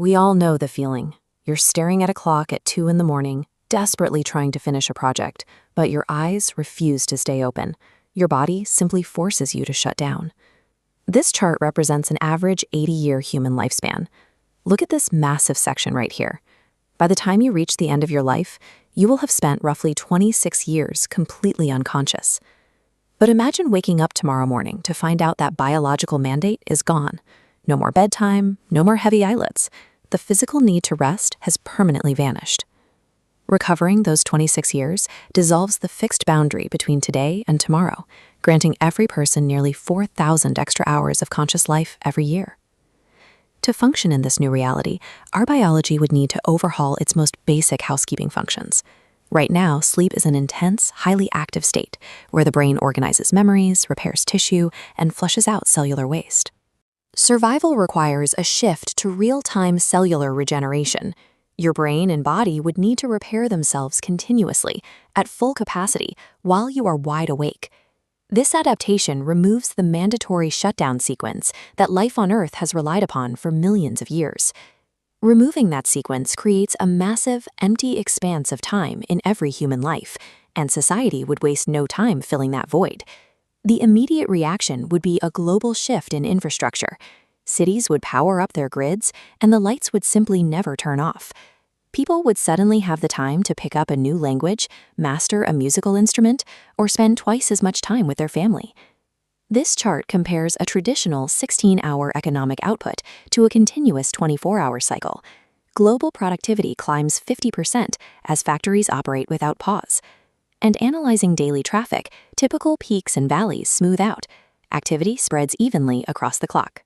We all know the feeling. You're staring at a clock at 2 in the morning, desperately trying to finish a project, but your eyes refuse to stay open. Your body simply forces you to shut down. This chart represents an average 80-year human lifespan. Look at this massive section right here. By the time you reach the end of your life, you will have spent roughly 26 years completely unconscious. But imagine waking up tomorrow morning to find out that biological mandate is gone. No more bedtime, no more heavy eyelids. The physical need to rest has permanently vanished. Recovering those 26 years dissolves the fixed boundary between today and tomorrow, granting every person nearly 4,000 extra hours of conscious life every year. To function in this new reality, our biology would need to overhaul its most basic housekeeping functions. Right now, sleep is an intense, highly active state where the brain organizes memories, repairs tissue, and flushes out cellular waste. Survival requires a shift to real-time cellular regeneration. Your brain and body would need to repair themselves continuously, at full capacity, while you are wide awake. This adaptation removes the mandatory shutdown sequence that life on Earth has relied upon for millions of years. Removing that sequence creates a massive, empty expanse of time in every human life, and society would waste no time filling that void. The immediate reaction would be a global shift in infrastructure. Cities would power up their grids, and the lights would simply never turn off. People would suddenly have the time to pick up a new language, master a musical instrument, or spend twice as much time with their family. This chart compares a traditional 16-hour economic output to a continuous 24-hour cycle. Global productivity climbs 50% as factories operate without pause. And analyzing daily traffic, typical peaks and valleys smooth out. Activity spreads evenly across the clock.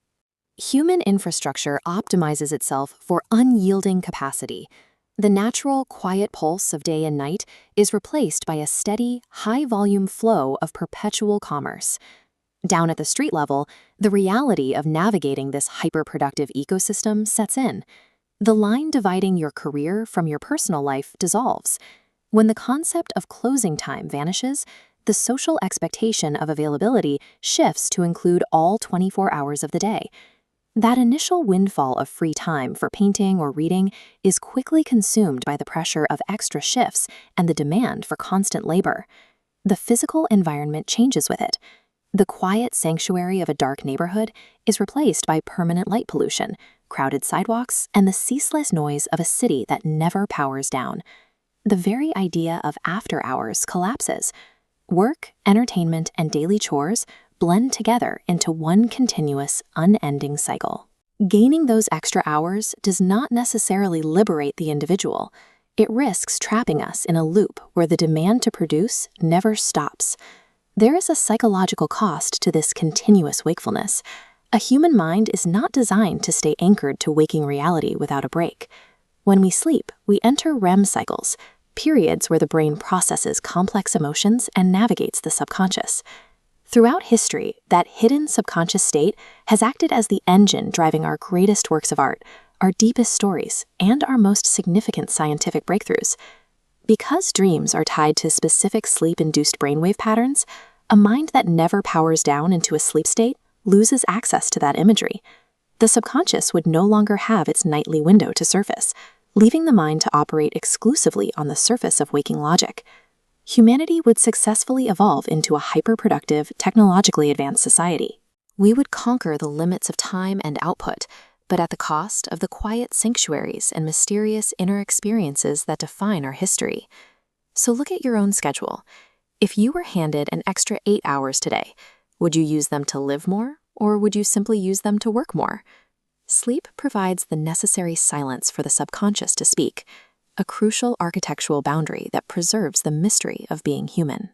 Human infrastructure optimizes itself for unyielding capacity. The natural, quiet pulse of day and night is replaced by a steady, high-volume flow of perpetual commerce. Down at the street level, the reality of navigating this hyper-productive ecosystem sets in. The line dividing your career from your personal life dissolves. When the concept of closing time vanishes, the social expectation of availability shifts to include all 24 hours of the day. That initial windfall of free time for painting or reading is quickly consumed by the pressure of extra shifts and the demand for constant labor. The physical environment changes with it. The quiet sanctuary of a dark neighborhood is replaced by permanent light pollution, crowded sidewalks, and the ceaseless noise of a city that never powers down. The very idea of after hours collapses. Work, entertainment, and daily chores blend together into one continuous, unending cycle. Gaining those extra hours does not necessarily liberate the individual. It risks trapping us in a loop where the demand to produce never stops. There is a psychological cost to this continuous wakefulness. A human mind is not designed to stay anchored to waking reality without a break. When we sleep, we enter REM cycles, periods where the brain processes complex emotions and navigates the subconscious. Throughout history, that hidden subconscious state has acted as the engine driving our greatest works of art, our deepest stories, and our most significant scientific breakthroughs. Because dreams are tied to specific sleep-induced brainwave patterns, a mind that never powers down into a sleep state loses access to that imagery. The subconscious would no longer have its nightly window to surface, leaving the mind to operate exclusively on the surface of waking logic. Humanity would successfully evolve into a hyper-productive, technologically advanced society. We would conquer the limits of time and output, but at the cost of the quiet sanctuaries and mysterious inner experiences that define our history. So look at your own schedule. If you were handed an extra 8 hours today, would you use them to live more, or would you simply use them to work more? Sleep provides the necessary silence for the subconscious to speak, a crucial architectural boundary that preserves the mystery of being human.